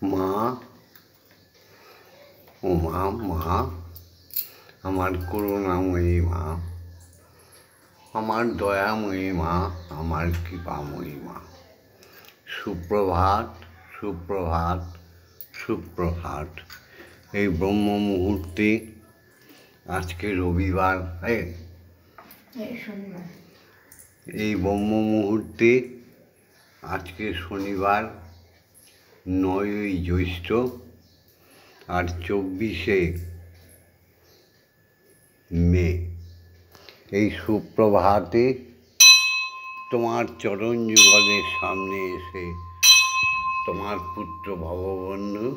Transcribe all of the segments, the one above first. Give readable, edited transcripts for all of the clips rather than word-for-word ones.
মা, ও মা, মা আমার করুণাময়ী মা, আমার দয়াময়ী মা, আমার কৃপাময়ী মা। সুপ্রভাত, সুপ্রভাত, সুপ্রভাত। এই ব্রহ্ম মুহূর্তে, আজকে রবিবার, এই ব্রহ্ম মুহূর্তে আজকে শনিবার 9ই জ্যৈষ্ঠ আর 24শে মে। এই সুপ্রভাতে তোমার চরণ যুগলের সামনে এসে তোমার পুত্র ভগবন্ধু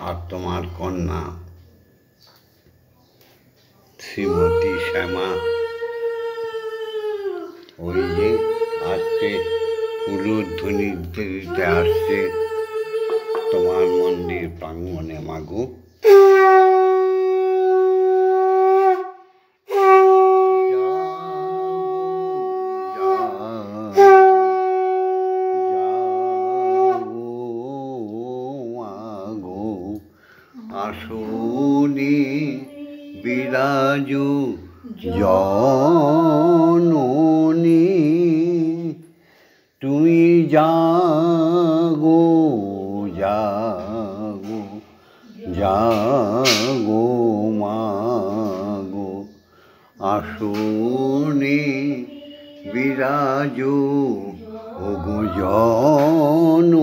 আর তোমার কন্যা শ্রীমতী শ্যামা ওই যে আজকে উলুধ্বনি দিতে আসছে তোমার মন্দির প্রাঙ্গণে মাগো। আসনে বিরাজো জননী, তুমি জাগো জাগো জাগো মাগো। আসনে বিরাজো ওগো জননী,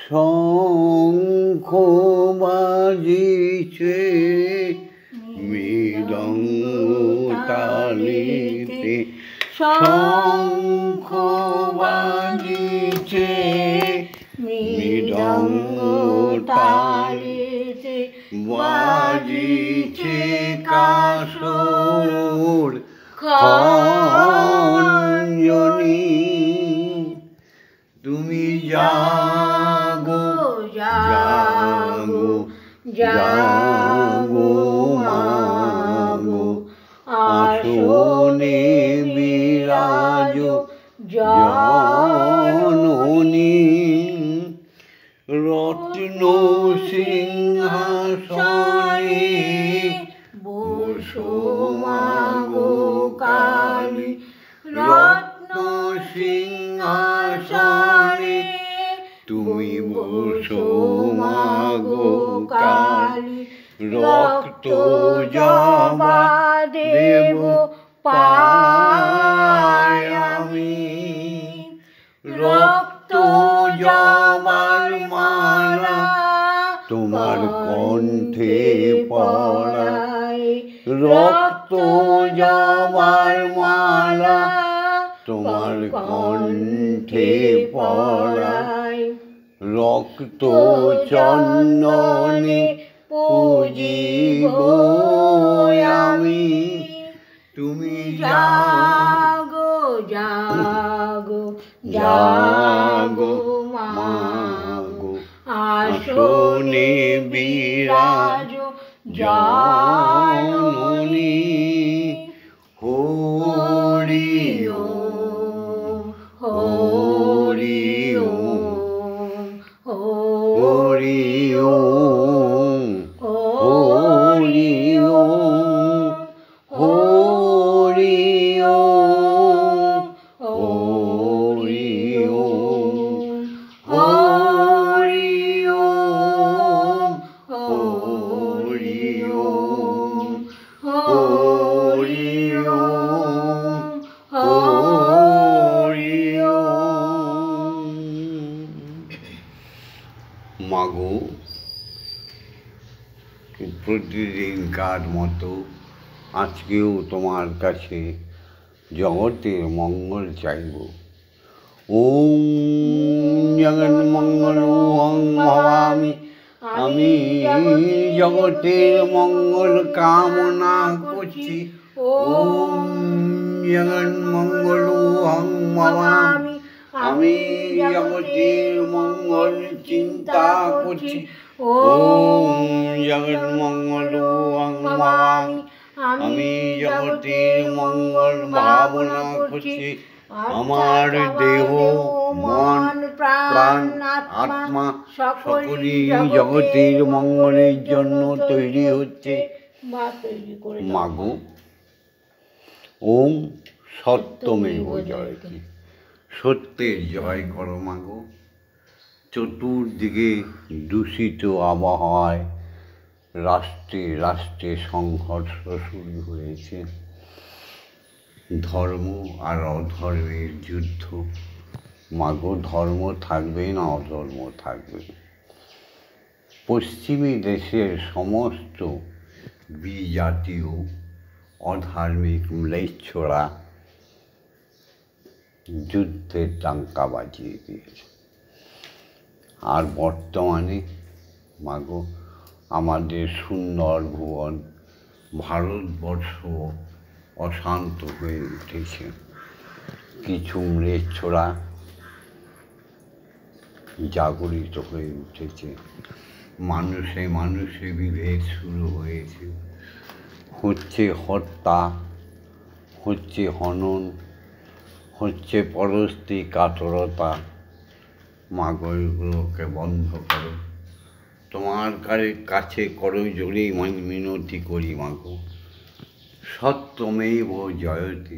শঙ্খ বাজিছে মৃদঙ্গ তালিতে, শঙ্খ বাজিছে মৃদঙ্গ তালিতে, বাজিছে কাসর খঞ্জনি, তুমি জাগো জাগো জাগো মাগো। আসনে বিরাজো জননী, রত্ন সিংহাসনে বসো মাগো কালী, রত্ন সিংহাসনে তুমি বসো মাগো কালী। রক্ত জবা দেব পাই আমি, রক্ত জবার মালা তোমার কণ্ঠে পরাই, রক্ত জবার মালা তোমার কণ্ঠে পরাই, রক্ত চন্দনে পূজিব আমি। তুমি জাগো জাগো জাগো মাগো, আসনে বিরাজো জননী। হরি ওম হরি ওম হরি ওম হরি ওম হরি ওম হরি ওম হরি ওম হরি ওম হরি ওম হরি ওম। মাগো, প্রতিদিনকার মতো আজকেও তোমার কাছে জগতের মঙ্গল চাইব। ওম জগন্মঙ্গল ভবামি, আমি জগতের মঙ্গল কামনা করছি। ওম জগন্মঙ্গল ভবামি, আমি জগতের মঙ্গল চিন্তা করছি। ওম জগন্মঙ্গল ভবামি, আমি জগতের মঙ্গল ভাবনা করছি। আমার দেহ মন প্রাণ আত্মা সকলই জগতের মঙ্গলের জন্য তৈরি হচ্ছে। মাগো ওম সত্যমেব জয়তে, সত্যের জয় করো মাগো। চতুর্দিকে দূষিত আবহাওয়ায় রাষ্ট্রে রাষ্ট্রে সংঘর্ষ শুরু হয়েছে, ধর্ম আর অধর্মের যুদ্ধ। মাগো ধর্ম থাকবে না অধর্ম থাকবে। পশ্চিমী দেশের সমস্ত বিজাতীয় অধার্মিক ম্লেচ্ছরা যুদ্ধের ডাঙ্কা বাজিয়ে দিয়েছে। আর বর্তমানে মাগো আমাদের সুন্দর ভুবন ভারতবর্ষ অশান্ত হয়ে উঠেছে। কিছু ম্লেচ্ছরা জাগরিত হয়ে উঠেছে, মানুষে মানুষে বিভেদ শুরু হয়েছে, হচ্ছে হত্যা, হচ্ছে হনন, হচ্ছে পরস্তি কাতরতা। মাগো এগুলোকে বন্ধ করো, তোমার কাছে করো জোরে মিনতি করি মাগো। সত্যমেব জয়তে,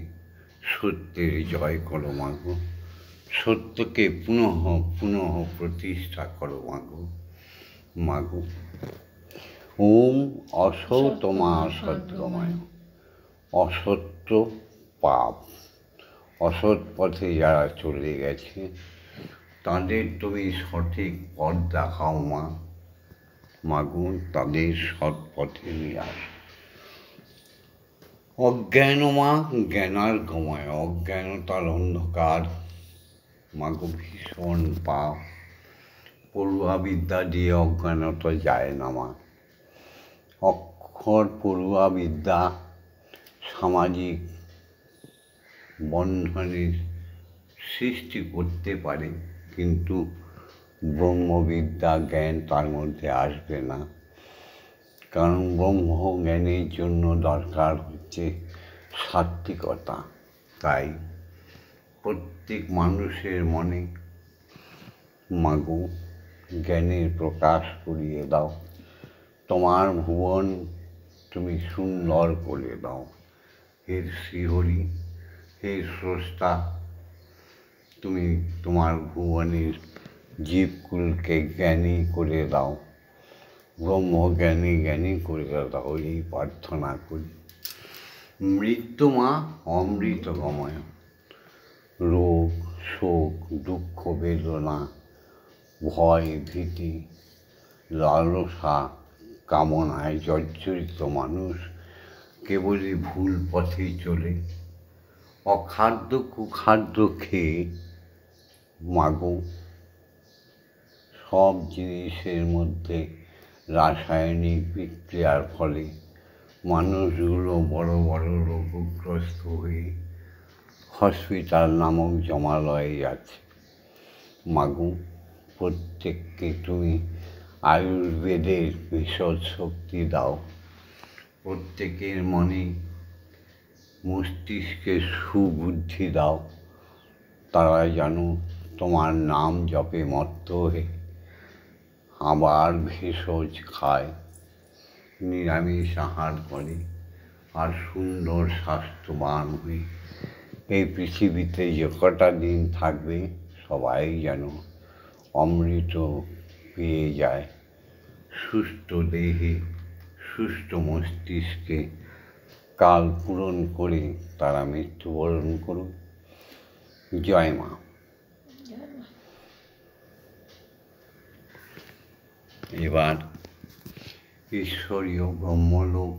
সত্যের জয় করো মাগো। সত্যকে পুনঃ পুনঃ প্রতিষ্ঠা করো মাগো। মাগো ওম অসতমা সদ্গময়, অসত্য পাপ, অসৎ পথে যারা চলে গেছে তাদের তুমি সঠিক পথ দেখাও মা। মাগো তাদের সৎ পথে নিয়ে আস। অজ্ঞান মা জ্ঞানার গময়, অজ্ঞানতার অন্ধকার মাগো ভীষণ পাপ। পড়ুয়া বিদ্যা দিয়ে অজ্ঞানতা যায় না মা। অক্ষর পড়ুয়া বিদ্যা সামাজিক বন্ধনের সৃষ্টি করতে পারে, কিন্তু ব্রহ্মবিদ্যা জ্ঞান তার মধ্যে আসবে না। কারণ ব্রহ্ম জ্ঞানের জন্য দরকার হচ্ছে সাত্বিকতা। তাই প্রত্যেক মানুষের মনে মাগো জ্ঞানের প্রকাশ করিয়ে দাও। তোমার ভুবন তুমি সুন্দর করে দাও। হে শ্রীহরি, হে স্রষ্টা, তুমি তোমার ভুবনের জীবকুলকে জ্ঞানী করে দাও, ব্রহ্মজ্ঞানী জ্ঞানী করে দাও, এই প্রার্থনা করি। মৃত্যু মা অমৃতগময়, রোগ শোক দুঃখ বেদনা ভয় ভীতি লালসা কামনায় জর্জরিত মানুষ কেবলই ভুল পথে চলে, অখাদ্য কুখাদ্য খেয়ে মাগো সব জিনিসের মধ্যে রাসায়নিক বিক্রিয়ার ফলে মানুষগুলো বড় বড় রোগগ্রস্ত হয়ে হসপিটাল নামক জমালয়ে যাচ্ছে। মাগো প্রত্যেককে তুমি আয়ুর্বেদের ভীষণ শক্তি দাও। প্রত্যেকের মনে মস্তিষ্কে সুবুদ্ধি দাও, তারা যেন তোমার নাম জপে মত্ত হয়ে আবার ভেষজ খায়, নিরামিষ আহার করে, আর সুন্দর স্বাস্থ্যবান হয়ে এই পৃথিবীতে যে কটা দিন থাকবে সবাই যেন অমৃত পেয়ে যায়। সুস্থ দেহে সুস্থ মস্তিষ্কে কাল পূরণ করে তারা মৃত্যুবরণ করুন। জয় মা। এবার ঈশ্বরীয় ব্রহ্মলোক,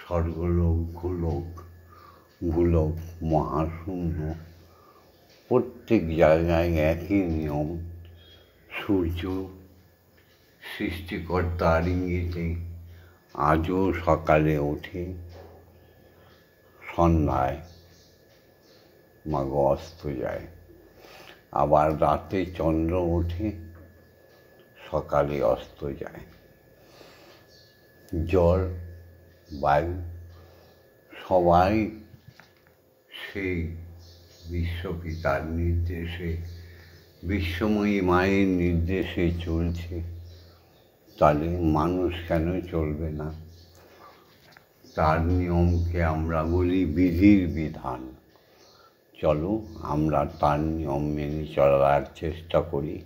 স্বর্গলোক, গোলোক, ভূলোক, মহাশূন্য প্রত্যেক জায়গায় একই নিয়ম। সূর্য সৃষ্টিকর্তার ইঙ্গিতে আজও সকালে ওঠে, সন্ধ্যায় মাগো অস্ত যায়, আবার রাতে চন্দ্র ওঠে, সকালে অস্ত যায়। জল বায়ু সবাই সেই বিশ্বপিতার নির্দেশে বিশ্বময়ী মায়ের নির্দেশে চলছে, তাহলে মানুষ কেন চলবে না? তার নিয়মকে আমরা বলি বিধির বিধান। চলো আমরা তার নিয়ম মেনে চলার চেষ্টা করি।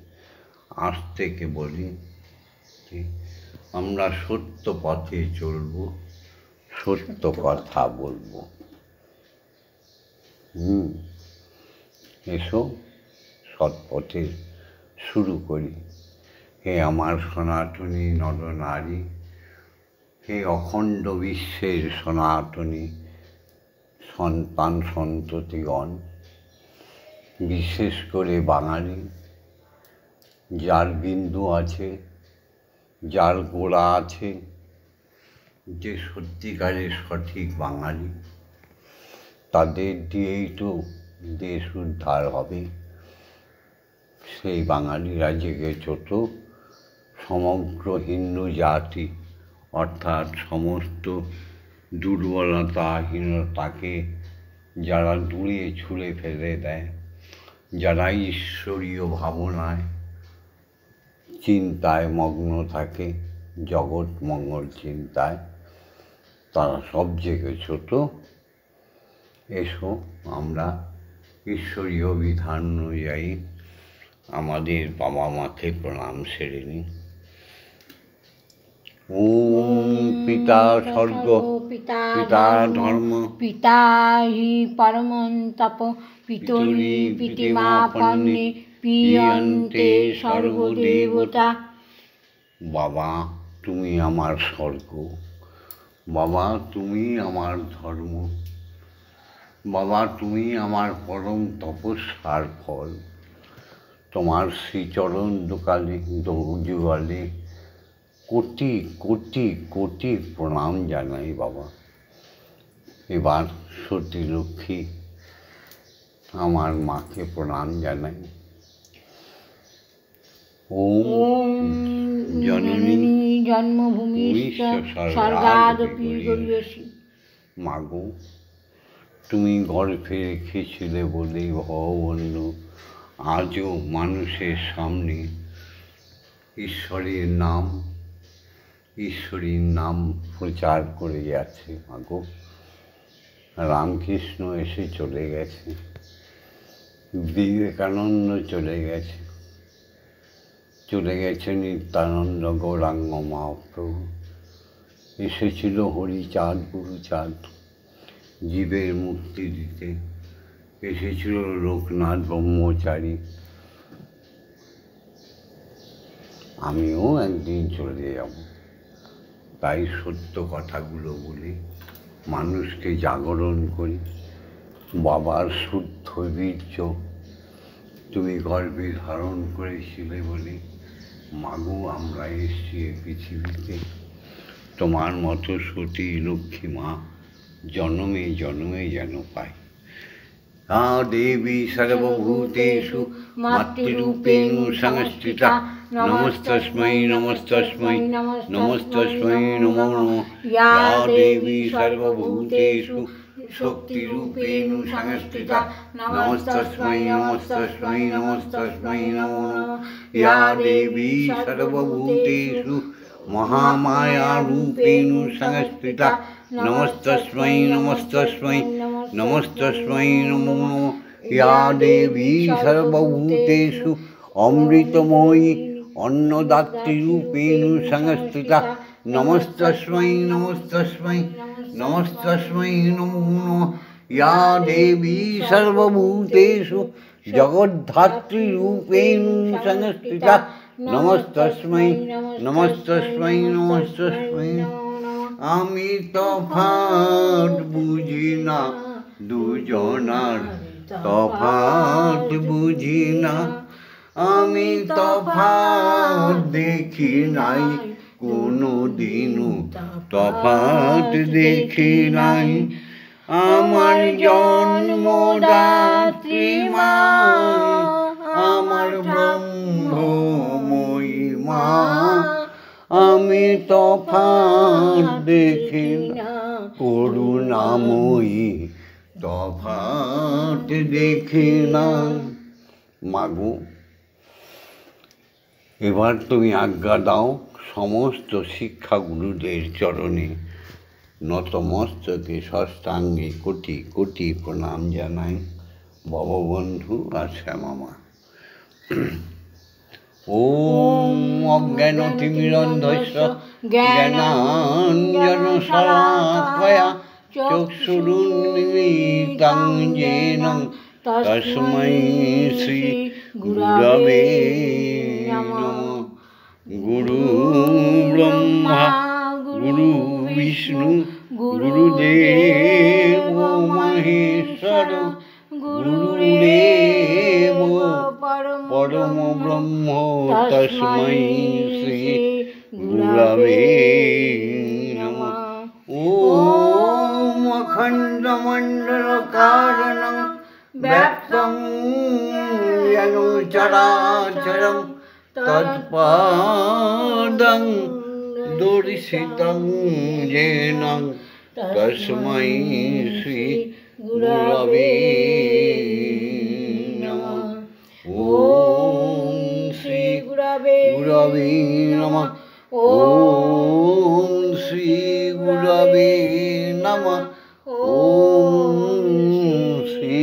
আজ থেকে বলি যে আমরা সত্য পথে চলব, সত্য কথা বলবো। এসো সৎ পথে শুরু করি। হে আমার সনাতনী নরনারী, হে অখণ্ড বিশ্বের সনাতনী সন্তান সন্ততিগণ, বিশেষ করে বাঙালি, যার বিন্দু আছে, যার গোড়া আছে, যে সত্যিকারের সঠিক বাঙালি, তাদের দিয়েই তো দেশ উদ্ধার হবে। সেই বাঙালিরা জেগেছে তো সমগ্র হিন্দু জাতি, অর্থাৎ সমস্ত দুর্বলতাহীনতাকে যারা দূরে ছুঁড়ে ফেলে দেয়, যারা ঈশ্বরীয় ভাবনায় চিন্তায় মগ্ন থাকে, জগৎ মঙ্গল চিন্তায়, তারা সব জেগেছে তো। এসো আমরা ঈশ্বরীয় বিধান অনুযায়ী আমাদের বাবা মাকে প্রণাম সেরে নিই। ওম পিতা স্বর্গ পিতা ধর্ম পিতা হি পরমং তপ পিতরি পিতিমাপন্নে পিয়ন্তে সর্বদেবতা। বাবা তুমি আমার স্বর্গ, বাবা তুমি আমার ধর্ম, বাবা তুমি আমার পরম তপস্যার ফল। তোমার শ্রীচরণ যুগলে কোটি কোটি কোটি প্রণাম জানাই বাবা। এবার সতী লক্ষ্মী আমার মাকে প্রণাম জানাই। ওম জননী জন্মভূমি স্বর্গাদপি গরীয়সী। মাগো তুমি গর্ভে রেখেছিলে বলেই ভববন্ধু আজও মানুষের সামনে ঈশ্বরের নাম প্রচার করে যাচ্ছে। মাগো রামকৃষ্ণ এসে চলে গেছে, বিবেকানন্দ চলে গেছে নিত্যানন্দ গৌরাঙ্গ মহাপ্রভু, এসেছিল হরিচাঁদ গুরুচাঁদ জীবের মুক্তি দিতে, এসেছিল লোকনাথ ব্রহ্মচারী। আমিও একদিন চলে যাব, তাই সত্য কথাগুলো বলি, মানুষকে জাগরণ করি। বাবার শুদ্ধ বীর্য তুমি গর্ভে ধারণ করেছিলে বলে মাগো আমরা এসেছি এ পৃথিবীতে। তোমার মতো সতী লক্ষ্মী মা জন্মে জন্মে যেন পাই। আ দেবী সর্বভূতেষু মাতৃরূপেণ সংস্থিতা নমস্তস্मै নমস্তস্मै নমস্তস্मै নমো নমঃ। ইয়া দেবী সর্বভূতেষু শক্তিরূপেণ সংস্থিতা নমস্তস্मै নমস্তস্मै নমস্তস্मै নমো নমঃ। ইয়া দেবী সর্বভূতেষু মহামায়া রূপেণ সংস্থিতা নমস্তস্मै নমস্তস্मै নমস্তস্मै নমো নমঃ। ইয়া দেবী সর্বভূতেষু অমৃতময়ী অন্নদাত্রী রূপেণ সংস্থিতা নমস্তস্मै নমস্তস্मै নমস্তস্मै নমো নমঃ। ইয়া দেবী সর্বভূতেষু জগদ্ধাত্রী রূপেণ সংস্থিতা নমস্তস্मै নমস্তস্मै নমস্তস্मै। আমি তফাৎ বুঝি না দুজনার, তফাৎ বুঝি না, আমি তফাৎ দেখি নাই কোনো দিনও, তফাৎ দেখি নাই। আমার জন্মদাত্রী মা, আমার ব্রহ্মময়ী মা, আমি তফাৎ দেখি না, করুণাময়ী তফাৎ দেখি না। মাগো এবার তুমি আজ্ঞা দাও, সমস্ত শিক্ষাগুরুদের চরণে নতমস্তকে ষষ্ঠাঙ্গে কোটি কোটি প্রণাম জানাই ভববন্ধু আর শ্যামামা। ওম অজ্ঞানতিমিরন্ধস্য জ্ঞানাঞ্জনশলাকয়া চক্ষুরুন্মিলিतं येन তস্मै শ্রী গুরবে নমঃ। গুরু ব্রহ্মা গুরু বিষ্ণু গুরুদেব মহেশ্বর গুরুরেব পরম ব্রহ্ম তস্मै শ্রী গুরবে নমঃ। ওম অখণ্ডমণ্ডলকারণং ব্যক্তং য়েন চরাচরং তৎপাদং দর্শিতং येन তস্मै শ্রী গুরবে নমঃ। ওম শ্রী গুরবে নমঃ। ওম শ্রী গুরবে নমঃ। ওম শ্রী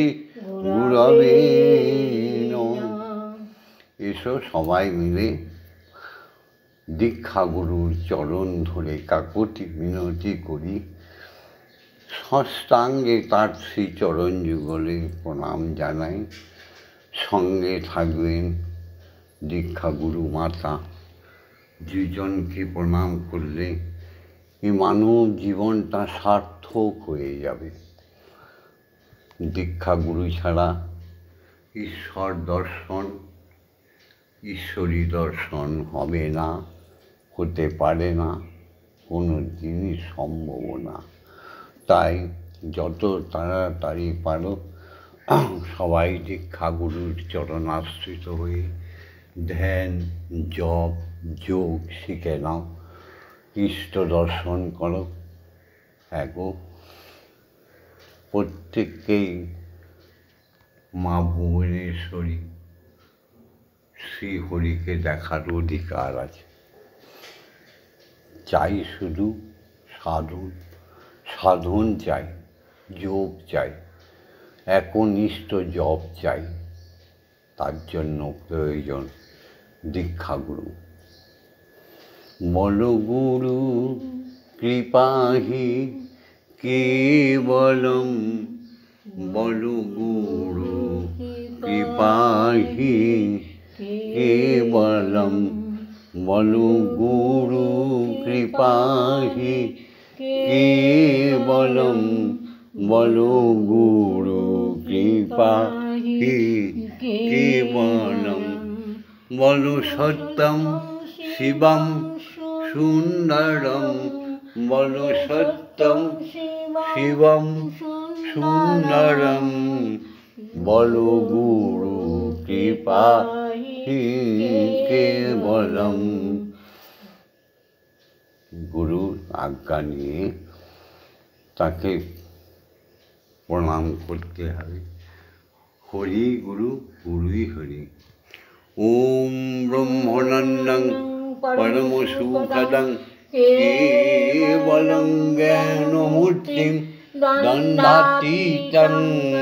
গুরবে নমঃ। এসো সবাই মিলে দীক্ষাগুরুর চরণ ধরে কাকুতি মিনতি করি, ষষ্ঠাঙ্গে তার শ্রীচরণ যুগলে প্রণাম জানাই। সঙ্গে থাকবেন দীক্ষাগুরু মাতা। দুজনকে প্রণাম করলে এই মানব জীবনটা সার্থক হয়ে যাবে। দীক্ষাগুরু ছাড়া ঈশ্বর দর্শন, ঈশ্বরী দর্শন হবে না, হতে পারে না, কোনো দিনই সম্ভব না। তাই যত তাড়াতাড়ি পারো সবাই দীক্ষাগুরুর চরণাশ্রিত হয়ে ধ্যান, জপ, যোগ শিখে নাও, ইষ্ট দর্শন করো। এগো প্রত্যেককেই মা ভুবনেশ্বরী শ্রীহরিকে দেখার অধিকার আছে। চাই শুধু সাধন চাই, যোগ চাই, একনিষ্ঠ জপ চাই। তার জন্য প্রয়োজন দীক্ষাগুরু। বল গুরু কৃপাহি কেবলম, বল গুরু কৃপাহি কেবলম, বল গুরু কৃপাহি কেবলম, বল গুরু কৃপাহি কেবলম, বল সত্যম শিবম সুন্দরম, বল সত্যম শিবম সুন্দরম, বল গুরু কৃপাহি কেবলম। গুরুর আজ্ঞা নিয়ে তাকে প্রণাম করতে হবে। হরি গুরু, গুরুই হরি। ওম ব্রহ্মানন্দং পরম সুখদং কেবলং জ্ঞানমূর্তিং দণ্ডাতীতং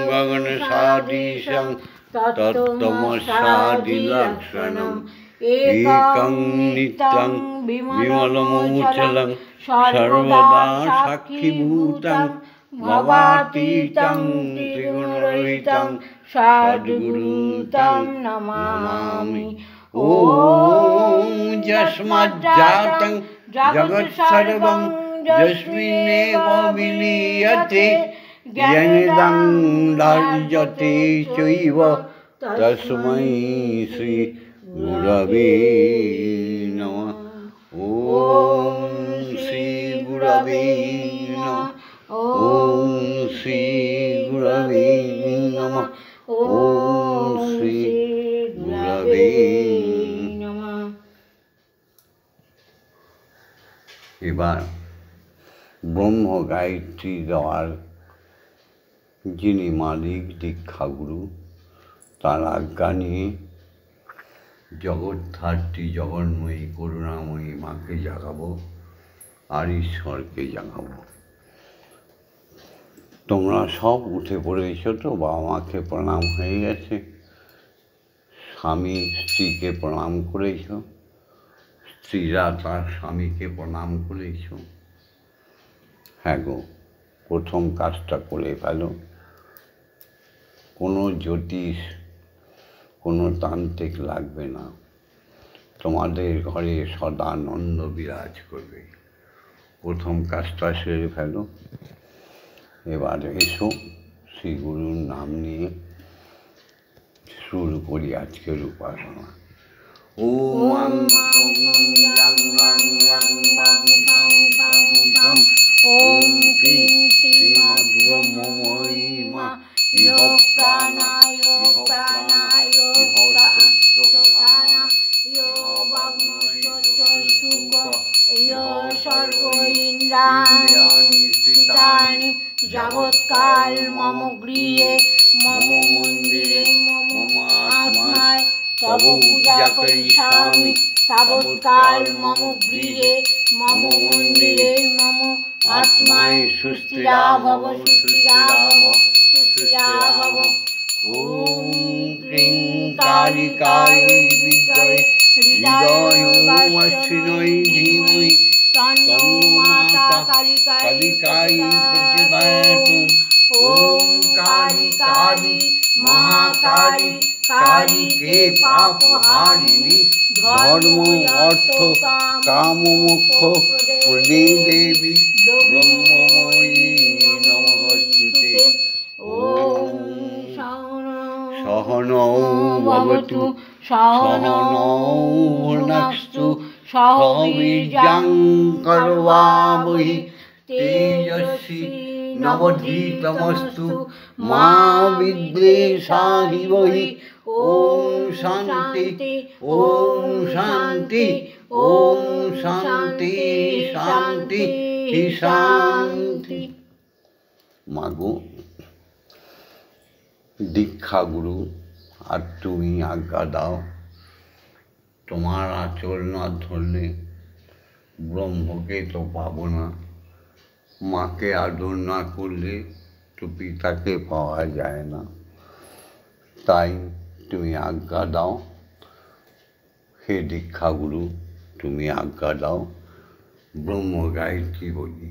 গগন সাদৃশং তত্ত্বমসাদিলক্ষণম একং নিত্যং বিমলমূচলং সর্বদা সাক্ষীভূতং ভবাতীতং ত্রিগুণরহিতং সদ্গুরুং তং নমামি। ওম যস্মাজ্জাতং জগৎসর্বং যস্মিন্নেব বিলীয়তে জ্ঞানেদং ধার্যতে চৈব তস্मै শ্রী গুরবে নমঃ। ওম শ্রী গুরবে নমঃ। ওম শ্রী গুরবে নমঃ। ওম শ্রী গুরবে নমঃ। এবার ব্রহ্ম গায়ত্রী দেওয়ার যিনি মালিক দীক্ষাগুরু, তার আজ্ঞা নিয়ে জগৎধাত্রী জগন্ময়ী করুণাময়ী মাকে জাগাবো আর ঈশ্বরকে জাগাবো। তোমরা সব উঠে পড়েছ তো? বাবা মাকে প্রণাম হয়ে গেছে, স্বামী স্ত্রীকে প্রণাম করেছ, স্ত্রীরা তার স্বামীকে প্রণাম করেছ। হ্যাঁ গো, প্রথম কাজটা করে ফেলো। কোনো জ্যোতিষ, কোনো তান্ত্রিক লাগবে না, তোমাদের ঘরে সদানন্দ বিরাজ করবে। প্রথম কাজটা সেরে ফেলো। এবার এসো, শ্রী গুরুর নাম নিয়ে শুরু করি আজকের উপাসনা। ওম ওম ক্রিং শ্রীমদ্ব্রহ্মময়ী মা ইহ প্রাণায় প্রাণায় সর্ব ইন্দ্রিয়াণি স্থিতানি যাবৎকাল মম গৃহে মম মন্দিরে মম আত্মায় তব পূজা করিষ্যামি তাবৎকাল মম গৃহে মম মন্দিরে মম আত্মায় সুস্থিরা ভব সুস্থিরা ভব সুস্থিরা ভব। ওম ক্রিং কালিকায় বিদ্মহে হৃদয়োর্বাসিনী ধীমহি তন্নো মাতা কালিকায় প্রচোদয়াৎ। ওম কালী কালী মহাকালী কালী কে পাপহারিণী ধর্ম অর্থ কাম মোক্ষ প্রদে দেবী ব্রহ্মময়ী নমস্তুতে। ওম সহনৌ ভবতু সহনৌ ভুনস্তু সহ বীর্যং করবাবহি তেজস্বী নবধীতমস্তু মা বিদ্বেষাহিবহি। ওম শান্তি ওম শান্তি ওম শান্তি শান্তি শান্তি। মাগো দীক্ষা গুরু, আর তুমি আজ্ঞা দাও। তোমার আঁচল না ধরলে ব্রহ্মকে তো পাবো না, মাকে আদর না করলে তো পিতাকে পাওয়া যায় না। তাই তুমি আজ্ঞা দাও হে দীক্ষা গুরু, তুমি আজ্ঞা দাও। ব্রহ্ম গায়ত্রী বলি।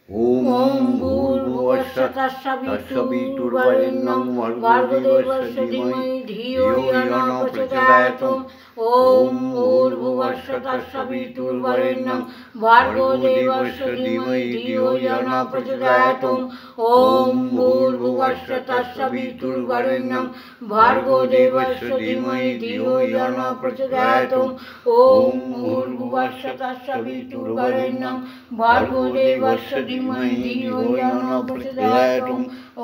ওম ভূর্ভুবস্সুঃ তৎসবিতুর্বরেণ্যং ভর্গো দেবস্য ধীমহি ধিয়ো ইয়ো নঃ প্রচোদয়াৎ। ওম ভূর্ভুবস্সুঃ তৎসবিতুর্বরেণ্যং ভর্গো দেবস্য ধীমহি ধিয়ো ইয়ো নঃ প্রচোদয়াৎ। ওম ভূর্ভুবস্সুঃ তৎসবিতুর্বরেণ্যং ভর্গো দেবস্য ধীমহি ধিয়ো ইয়ো নঃ প্রচোদয়াৎ। ওম ভূর্ভুবস্সুঃ তৎসবিতুর্বরেণ্যং ভর্গো দেবস্য ধীমহি ধিয়ো ইয়ো নঃ প্রচোদয়াৎ।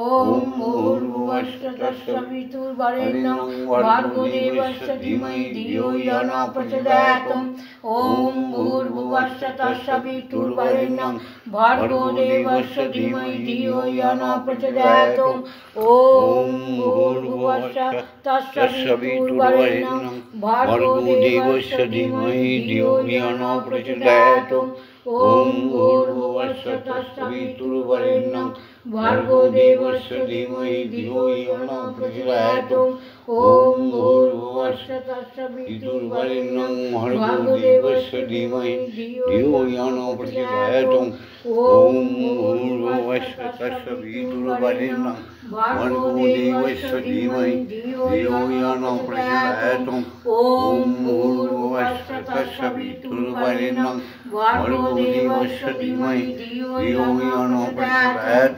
ওম ভূর্ভুবস্সুঃ তৎসবিতুর্বরেণ্যং ভর্গো দেবস্য ধীমহি ধিয়ো ইয়ো নঃ প্রচোদয়াৎ। ওম ভূর্ভুবস্সুঃ তৎসবিতুর্বরেণ্যং ভর্গো দেবস্য ধীমহি ধিয়ো ইয়ো নঃ প্রচোদয়াৎ। ওম ভূর্ভুবস্সুঃ তৎসবিতুর্বরেণ্যং ভর্গো দেবস্য ধীমহি ধিয়ো ইয়ো নঃ প্রচোদয়াৎ। ওম ভূর্ভুবস্সুঃ তৎসবিতুর্বরেণ্যং ভর্গো দেবস্য ধীমহি ধিয়ো ইয়ো নঃ প্রচোদয়াৎ। ওম ভূর্ভুবস্সুঃ তৎসবিতুর্বরেণ্যং ভর্গো দেবস্য ধীমহি ধিয়ো ইয়ো নঃ প্রচোদয়াৎ। ওম ভূর্ভুবস্সুঃ তৎসবিতুর্বরেণ্যং ভর্গো দেবস্য ধীমহি ধিয়ো ইয়ো নঃ প্রচোদয়াৎ। ওম ভূর্ভুবস্সুঃ তৎসবিতুর্বরেণ্যং ভর্গো দেবস্য ধীমহি ধিয়ো ইয়ো নঃ প্রচোদয়াৎ।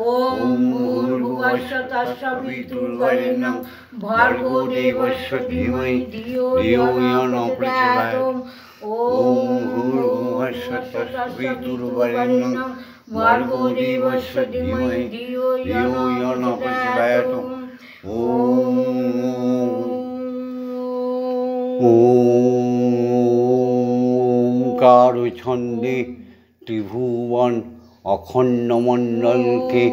ওম ভূর্ভুবস্সুঃ তৎসবিতুর্বরেণ্যং ভর্গো দেবস্য ধীমহি ধিয়ো ইয়ো নঃ প্রচোদয়াৎ। ওম ভূর্ভুবস্সুঃ তৎসবিতুর্বরেণ্যং ভর্গো দেবস্য ধীমহি ধিয়ো ইয়ো নঃ প্রচোদয়াৎ। ওঙ্কার ছন্দে ত্রিভুবন অখণ্ড মণ্ডলকে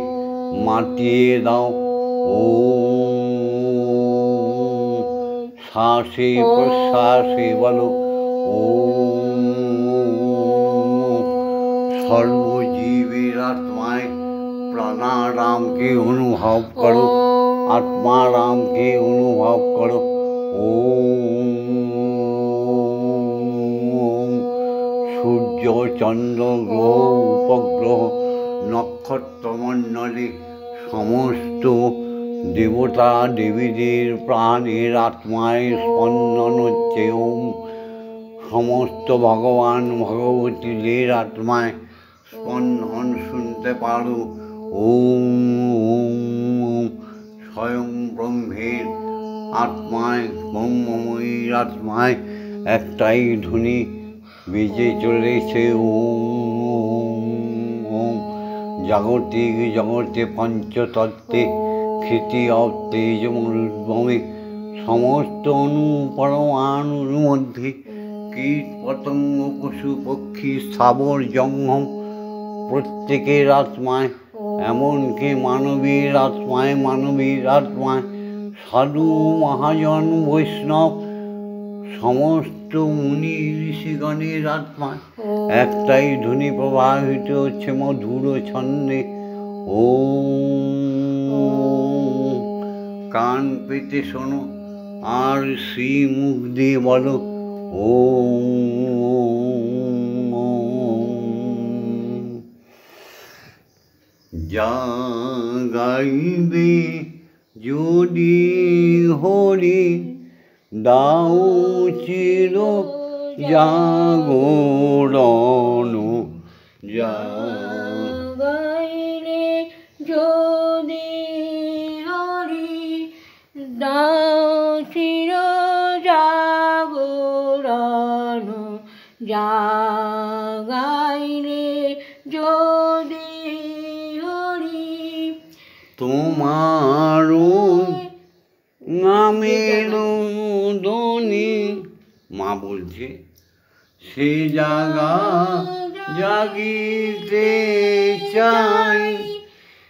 মাতিয়ে দাও। ওম শ্বাসে প্রশ্বাসে বলো ওম। সর্বজীবের আত্মায় প্রাণারামকে অনুভব করো, আত্মারামকে অনুভব করো ওম। সূর্য চন্দ্র গ্রহ উপগ্রহ নক্ষত্রমণ্ডলে সমস্ত দেবতা দেবীদের প্রাণের আত্মায় স্পন্দন হচ্ছে ওম। সমস্ত ভগবান ভগবতীদের আত্মায় স্পন্দন শুনতে পারো ওম। স্বয়ং ব্রহ্মের আত্মায় ব্রহ্মময়ীর আত্মায় একটাই ধ্বনি বেজে চলেছে ওম। জাগতিক জগতে পঞ্চতত্ত্বে খ্যাতি অব তেজমরুদ্ভূমে সমস্ত পরমাণুর মধ্যে কীট পতঙ্গ পশু পক্ষী স্থাবর জঙ্গম প্রত্যেকের আত্মায়, এমনকি মানবীর আত্মায় সাধু মহাজন বৈষ্ণব সমস্ত মুনি ঋষিগণের আত্মায় একটাই ধ্বনি প্রবাহিত হচ্ছে মধুর ছন্দে ওম। কান পেতে শোনো আর শ্রীমুখ দিয়ে বলো ওম। যা গাইবে যদি হরি দাও চির জাগরণ। যা গাইলে যদি হরি দাও চির জাগরণ। যা গাইলে যদি হরি তোমার নামের ধ্বনি, মা বলছে সে জাগা জাগিতে চাই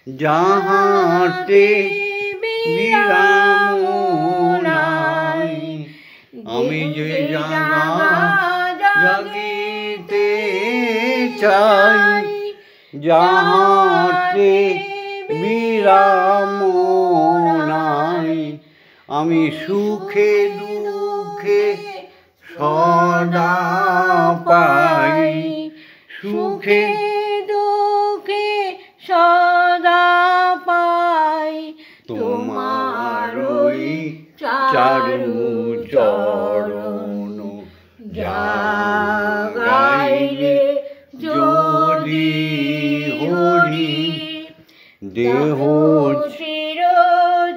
যাহাতে বিরাম নাই। আমি যে জাগা জাগিতে চাই যাহাতে বিরাম নাই। আমি সুখে দুঃখে সদা পাই, সুখে দুঃখে সদা পাই তোমার ওই চারু চরণ। যা গাইলে যদি হরি দেহ চির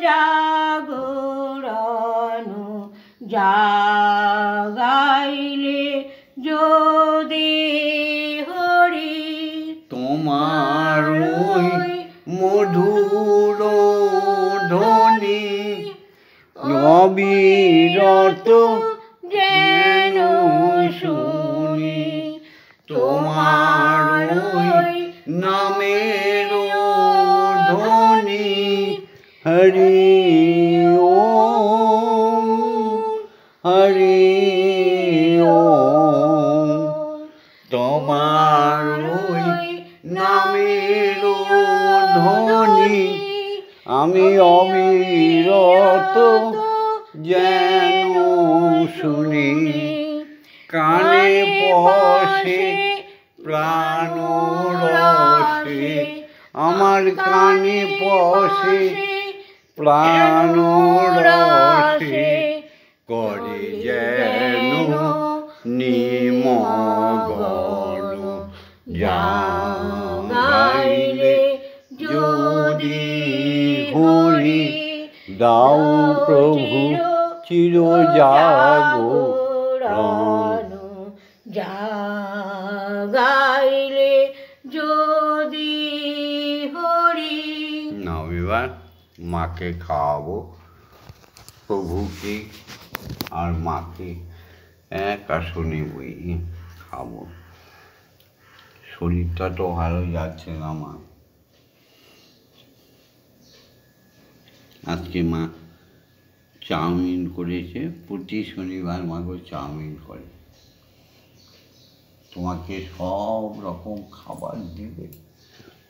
জাগরণ। যা গাইলে যদি হরি তোমার ওই মধুর ধ্বনি অবিরত যেন শুনি। তোমার ওই নামের ধ্বনি হরি ওম হরি ওম। তোমার ওই নামের ধ্বনি আমি অবিরত যেন শুনি। কানে পশে প্রাণ রসে, আমার কানে পশে প্রাণ রসে করে যেন নিমগ্ন। যা গাইলে যদি হরি দাও প্রভু চির জাগরণ। যা গাইলে যদি হরি। নাও এবার মাকে খাওয়াবো, প্রভুকে আর মাকে এক আসনে বই খাবো। শরীরটা তো ভালো যাচ্ছে না মা। আজকে মা চাউমিন করেছে, প্রতি শনিবার মাগো চাউমিন করে। তোমাকে সব রকম খাবার দেবে,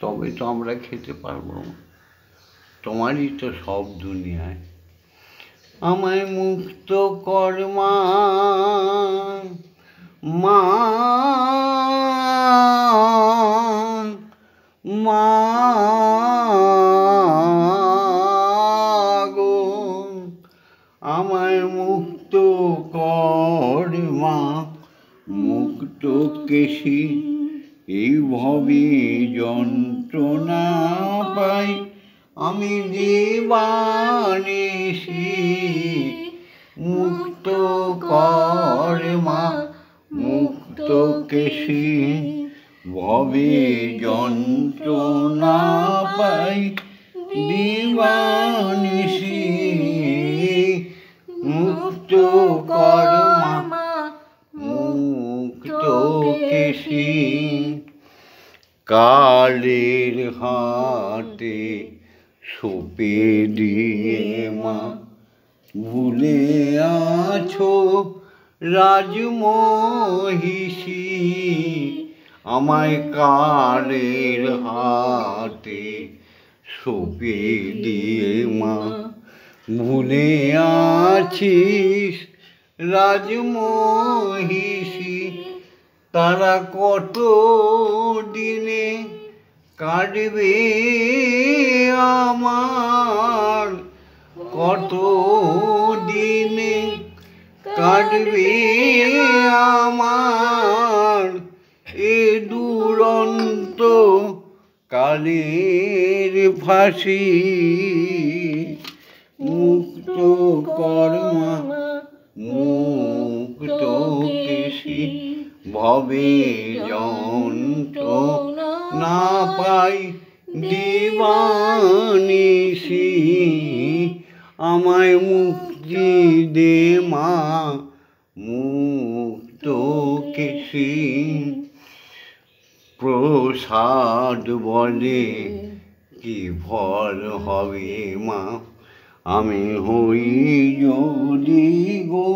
তবে তো আমরা খেতে পারবো। তোমারই তো সব দুনিয়ায়। আমায় মুক্ত কর মা, মা, মা গো, আমায় মুক্ত কর মা, মুক্ত কেশি এই ভবে যন্ত্রণা পাই আমি দিবানিশি। মুক্ত কর মা, মুক্ত কেশি ভবে যন্ত্রণা পাই দিবানিশি। মুক্ত কর মা, মুক্ত কেশি। কালের হাতে সঁপে দিয়ে মা ভুলে আছো রাজমহিষী। আমায় কালের হাতে সঁপে দিয়ে মা ভুলে আছিস রাজমহিষী। তারা কত দিনে কাটবে আমার, কত দিনে কাটবে আমার এ দুরন্ত কালের ফাঁসি। মুক্ত কর মা, মুক্ত কেশি ভবে যন্ত্রণা পাই দিবানিশি। আমায় মুক্তি দে মা, মুক্ত কেশি। প্রসাদ বলে কি ফল হবে মা, আমি হই যদি গো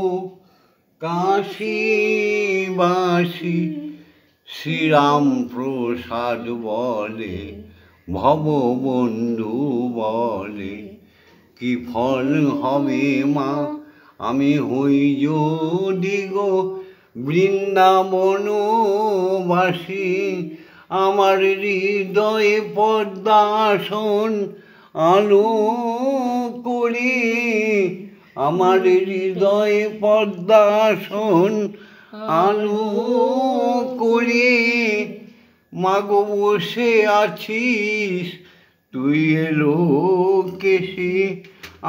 কাশীবাসী। শ্রীরাম প্রসাদ বলে, ভববন্ধু বলে কি ফল হবে মা, আমি হই যদি গো বৃন্দাবনবাসী। আমার হৃদয়ে পদ্মাসন আলো করে, আমার হৃদয়ে পদ্মাসন আলো করে মাগো বসে আছিস তুই এলো কেশি।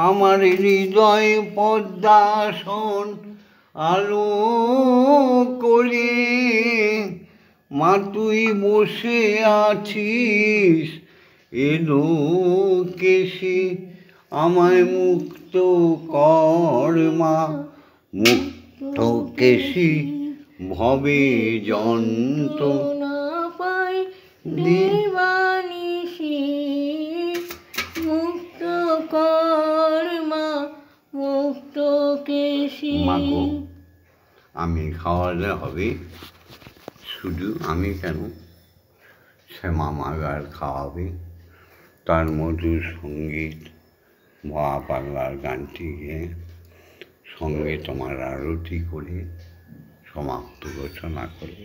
আমার হৃদয়ে পদ্মাসন আলো করে মা তুই বসে আছিস এলো কেশি। আমায় মুক্ত কর মা, মুক্ত কেশি ভবে যন্ত্রণা পাই দিবানিশি। মুক্ত কর মা, মুক্ত কেশি। মাগো আমি খাওয়ালে হবে, শুধু আমি কেন, শ্যামা মাগার খাওয়াবে। তার মধুর সঙ্গীত ভা পাগলার গানটি গেয়ে সঙ্গে তোমার আরতি করে সমাপ্ত ঘোষণা করে।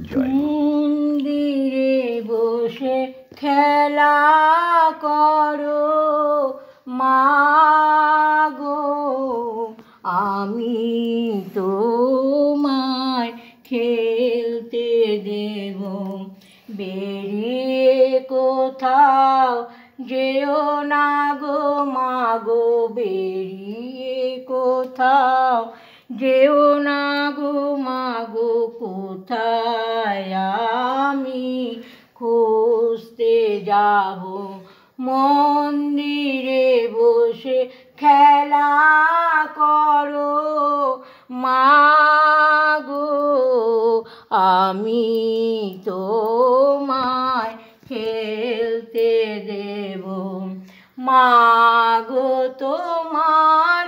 জয় মা। মন্দিরে বসে খেলা করো মাগো, আমি তোমায় খেলতে দেব। বেরিয়ে কোথাও যেও না গো মাগো, বেরিয়ে কোথাও যেও না গো মাগো। কোথায় আমি খুঁজতে যাব, মন্দিরে বসে খেলা করো মাগো, আমি তোমায় খেলতে দেব। মাগো তোমার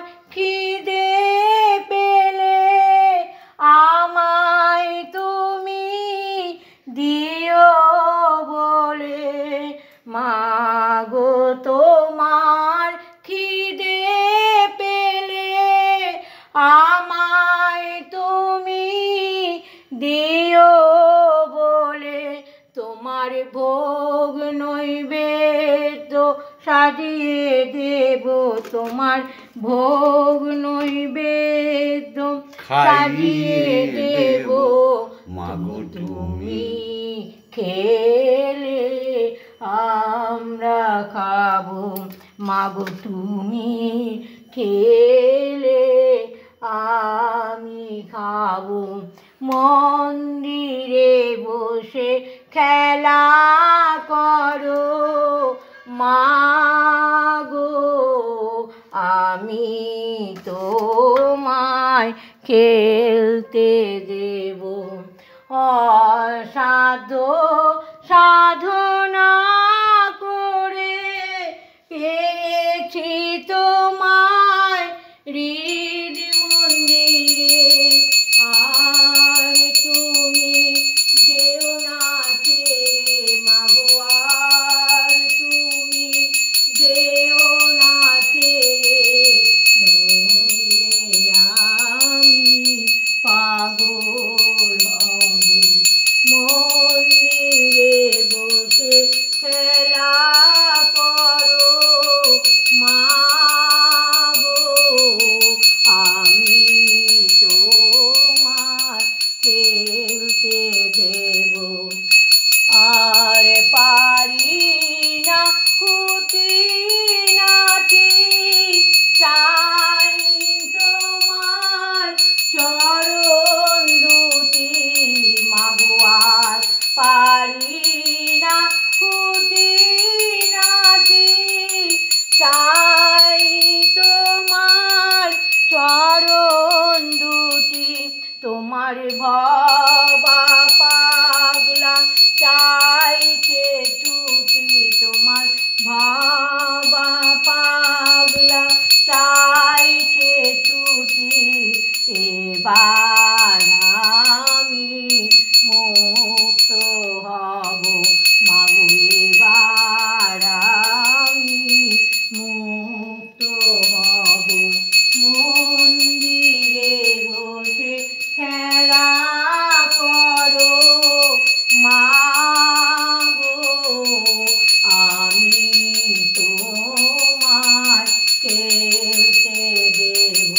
ভোগ নৈবেদ্য সাজিয়ে দেব মাগো তুমি খেলে আমরা খাবো মাগো তুমি খেলে আমি খাবো মন্দিরে বসে খেলা করো মাগো আমি তোমায় খেলতে দেব অসাধ্য সাধনা করে পেয়েছি তোমায় হৃদ মন্দিরে আর তুমি যেও না ছেড়ে মাগো আর তুমি যেও না ছেড়ে নইলে আমি পাগল হব মন্দিরে বসে খেলা করো মাগো আমি তোমার খেলতে দেব আর পারি না খুঁটি নাটি চাই তোমার চরণ দুটি মাগো আর পারি না খুঁটি নাটি চাই তোমার চরণ দুটি তোমার ভবা পাগলা চাইছে ছুটি তোমার ভবা পাগলা চাইছে ছুটি এবার আমি মুক্ত হব মাগো এবার আমি মুক্ত হব মন্দিরে বসে খেলা করো মাগো আমি তোমার খেলতে দেব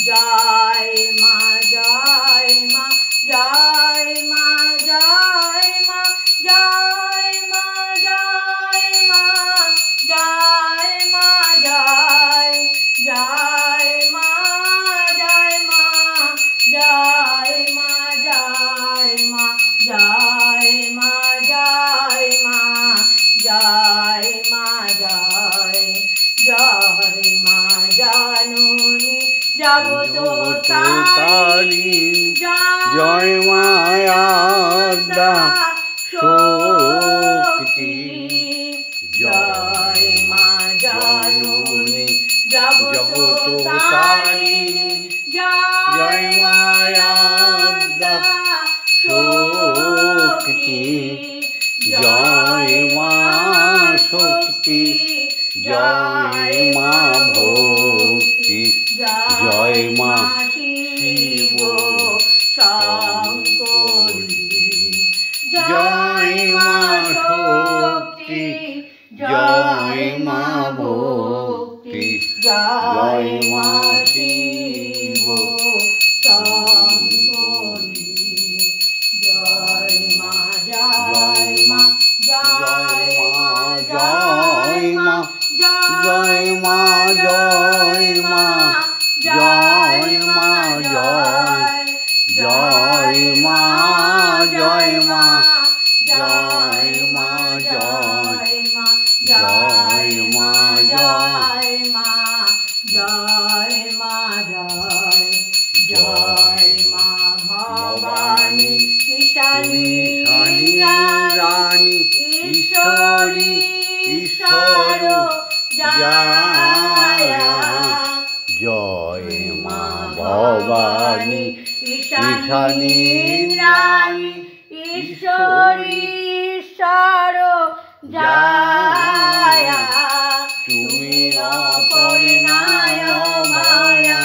জয় মা জয় মা জয় মা জয় মা জয় মা জয় মা জয় মা জয় জয় মা জয় মা জয় মা জয় মা জয় মা জয় মা জয় মা জয় মা জাননী জগৎতারিণী জয় মায়াদা শক্তি জয় মা জাননী জগৎতারিণী জয় মায়াদা শক্তি জয় মা শক্তি জয় মা ভক্তি জয় মা শিব শঙ্করী জয় মা শক্তি জয় মা ভক্তি জয় মা শিব শঙ্করী জয় মা জয় মা জয় মা জয় মা জয় মা জয় মা জয় মা জয় মা জয় মা জয় মা জয় মা জয় মা জয় মা জয় মা জয় মা ভবানী ঈশানী রানী ঈশ্বরী ঈশ্বর জয় জয় মা ভবানী ঈশানী রানী ঈশ্বরী ঈশ্বর জয় তুমি অপরিণায় মায়া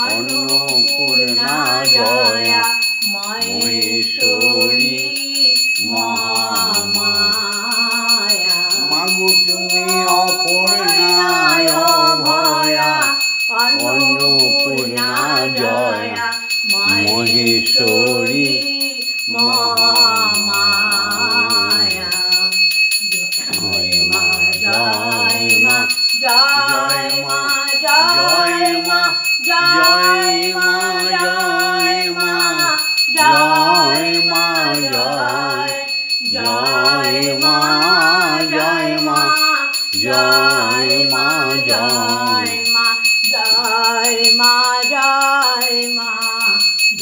অন্নপূর্ণা জয়া মহেশ্বরী মহামায়া মাগো তুমি অপরিণায় ভয়া অন্নপূর্ণা জয় মহেশ্বরী মহামায়া জয় মা জয় মা জয় মা জয় মা জয় মা জয় মা জয় মা জয় মা জয় মা জয় মা জয় মা জয় মা জয় মা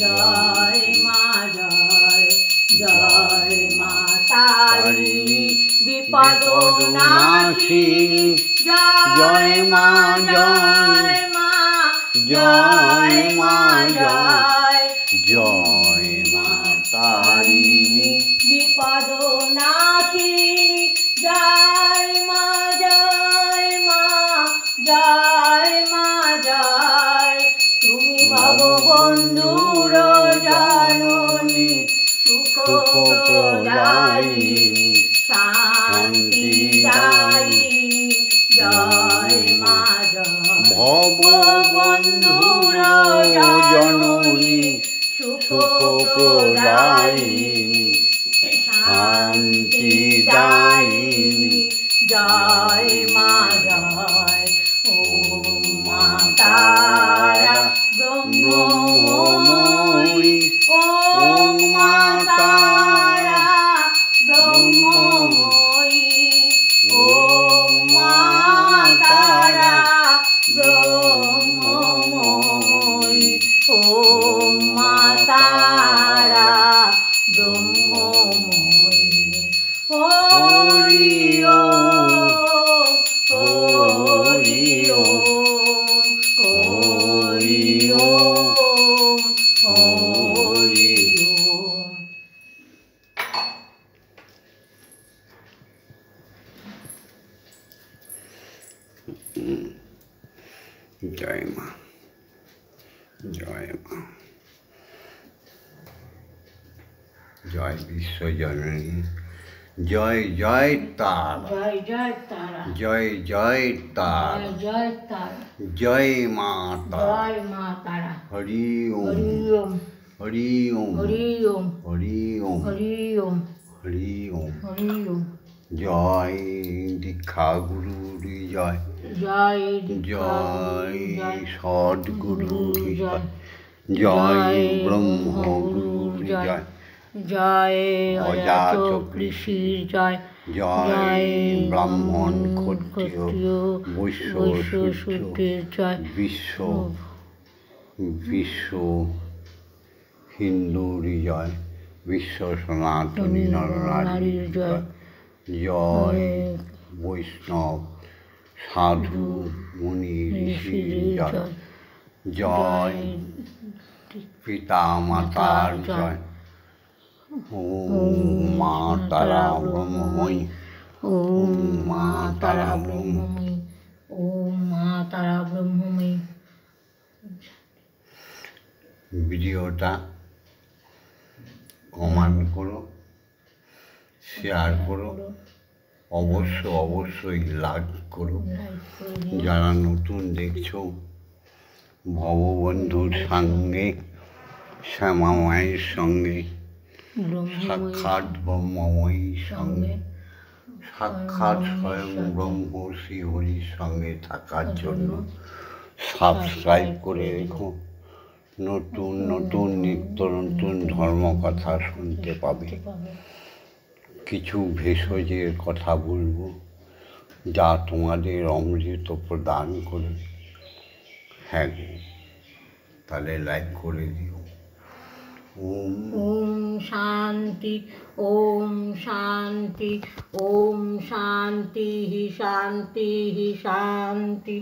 জয় মা জয় মা তারিণী বিপদনাশিনী জয় মা জয় মা জয় মা জয় মা তারিণী বিপদনাশিনী জয় মা জয় মা জয় মা জয় তুমি ভববন্ধুর জননী সুখ প্রদায়িনী শান্তি দায়িনী জয় মা জয় ভববন্ধুর জননী সুখ প্রদায়িনী শান্তি দায়িনী জয় মা জয় ওম মা তারা ব্রহ্মময়ী ওম মা তারা ব্রহ্মময়ী ওম মা তারা ব্রহ্মময়ী ওম মা তারা ব্রহ্মময়ী হরি ওম হরি ওম হরি ওম হরি ওম। জয় মা জয় মা জয় বিশ্বজননী জয় জয় তারা জয় জয় তারা জয় জয় তারা জয় তারা জয় মা তারা জয় মা তারা হরি ওম হরি ওম হরি ওম হরি ওম হরি ওম হরি ওম হরি ওম হরি ওম জয় দীক্ষা গুরুর জয় জয় জয় সদ্গুরুর জয় জয় ব্রহ্মগুরুর জয় জয় অজাত অজাত ঋষির জয় জয় ব্রাহ্মণ ক্ষত্রিয় বৈশ্য শূদ্রের জয় বিশ্ব বিশ্ব হিন্দুর জয় বিশ্ব সনাতনী নরনারীর জয় জয় বৈষ্ণব সাধু মুনি ঋষির জয় জয় পিতা মাতার জয় ওম মা তারা ব্রহ্মময়ী ওম মা তারা ব্রহ্মময়ী ওম মা তারা ব্রহ্মময়ী। ভিডিওটা কমেন্ট করো, শেয়ার করো, অবশ্যই লাইক করো। যারা নতুন দেখছো ভববন্ধুর সঙ্গে শ্যামা মায়ের সঙ্গে সাক্ষাৎ ব্রহ্মময়ীর সঙ্গে সাক্ষাৎ স্বয়ং ব্রহ্ম শ্রী হরির সঙ্গে থাকার জন্য সাবস্ক্রাইব করে রেখো। নতুন নতুন নিত্য নতুন ধর্মকথা শুনতে পাবে। কিছু ভেষজের কথা বলবো যা তোমাদের অমৃত প্রদান করবে। হ্যাঁ, তাহলে লাইক করে দিও। ওম ওম শান্তি ওম শান্তি ওম শান্তি শান্তি শান্তি।